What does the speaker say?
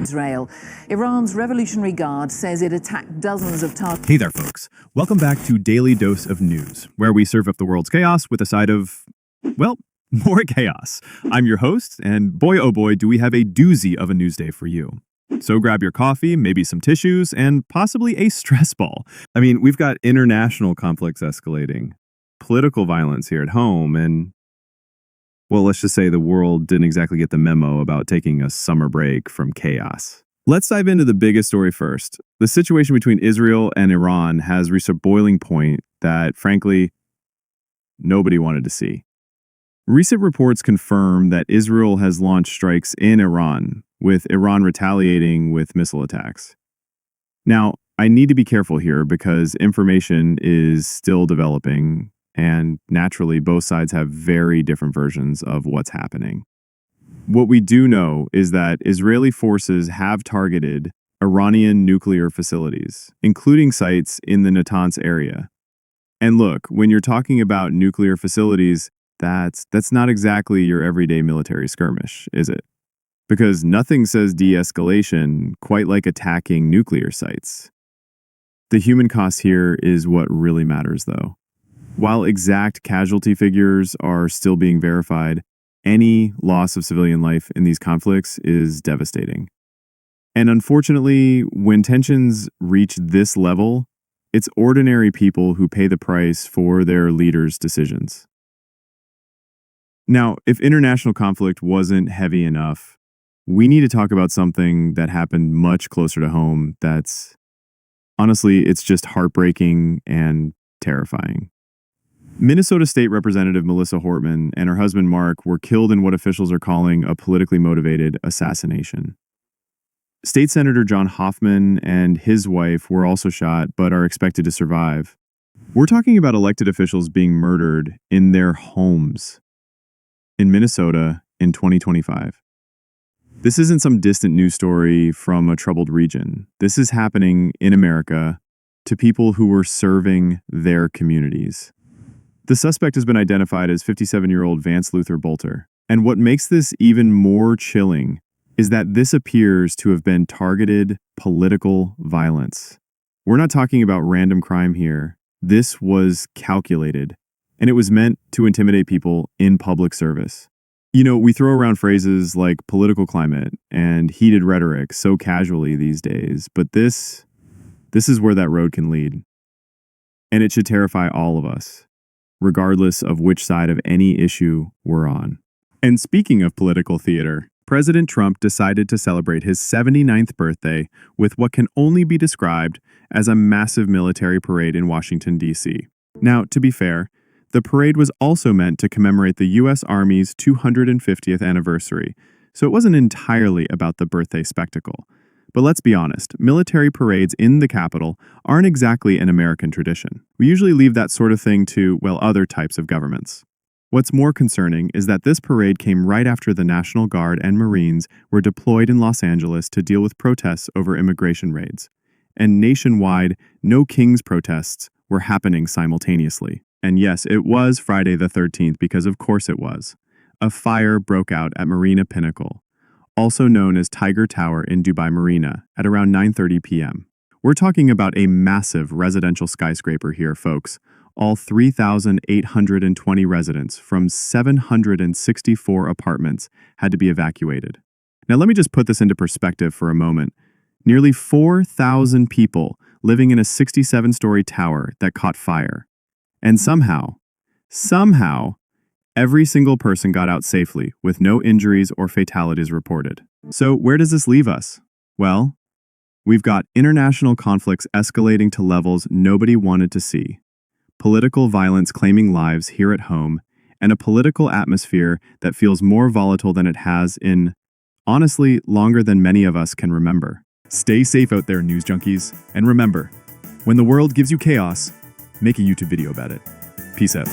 Israel. Iran's Revolutionary Guard says it attacked dozens of targets. Hey there, folks. Welcome back to Daily Dose of News, where we serve up the world's chaos with a side of, well, more chaos. I'm your host, and boy oh boy, do we have a doozy of a news day for you. So grab your coffee, maybe some tissues, and possibly a stress ball. I mean, we've got international conflicts escalating, political violence here at home, and, well, let's just say the world didn't exactly get the memo about taking a summer break from chaos. Let's dive into the biggest story first. The situation between Israel and Iran has reached a boiling point that, frankly, nobody wanted to see. Recent reports confirm that Israel has launched strikes in Iran, with Iran retaliating with missile attacks. Now, I need to be careful here because information is still developing, and naturally, both sides have very different versions of what's happening. What we do know is that Israeli forces have targeted Iranian nuclear facilities, including sites in the Natanz area. And look, when you're talking about nuclear facilities, that's not exactly your everyday military skirmish, is it? Because nothing says de-escalation quite like attacking nuclear sites. The human cost here is what really matters, though. While exact casualty figures are still being verified, any loss of civilian life in these conflicts is devastating. And unfortunately, when tensions reach this level, it's ordinary people who pay the price for their leaders' decisions. Now, if international conflict wasn't heavy enough, we need to talk about something that happened much closer to home honestly, it's just heartbreaking and terrifying. Minnesota State Representative Melissa Hortman and her husband Mark were killed in what officials are calling a politically motivated assassination. State Senator John Hoffman and his wife were also shot but are expected to survive. We're talking about elected officials being murdered in their homes in Minnesota in 2025. This isn't some distant news story from a troubled region. This is happening in America to people who were serving their communities. The suspect has been identified as 57-year-old Vance Luther Bolter. And what makes this even more chilling is that this appears to have been targeted political violence. We're not talking about random crime here. This was calculated, and it was meant to intimidate people in public service. You know, we throw around phrases like political climate and heated rhetoric so casually these days, but this is where that road can lead. And it should terrify all of us, regardless of which side of any issue we're on. And speaking of political theater, President Trump decided to celebrate his 79th birthday with what can only be described as a massive military parade in Washington, D.C. Now, to be fair, the parade was also meant to commemorate the U.S. Army's 250th anniversary, so it wasn't entirely about the birthday spectacle. But let's be honest, military parades in the Capitol aren't exactly an American tradition. We usually leave that sort of thing to, well, other types of governments. What's more concerning is that this parade came right after the National Guard and Marines were deployed in Los Angeles to deal with protests over immigration raids. And nationwide, no Kings protests were happening simultaneously. And yes, it was Friday the 13th because of course it was. A fire broke out at Marina Pinnacle, also known as Tiger Tower in Dubai Marina, at around 9:30 p.m. We're talking about a massive residential skyscraper here, folks. All 3,820 residents from 764 apartments had to be evacuated. Now let me just put this into perspective for a moment. Nearly 4,000 people living in a 67-story tower that caught fire. And somehow, every single person got out safely with no injuries or fatalities reported. So where does this leave us? Well, we've got international conflicts escalating to levels nobody wanted to see, political violence claiming lives here at home, and a political atmosphere that feels more volatile than it has in, honestly, longer than many of us can remember. Stay safe out there, news junkies. And remember, when the world gives you chaos, make a YouTube video about it. Peace out.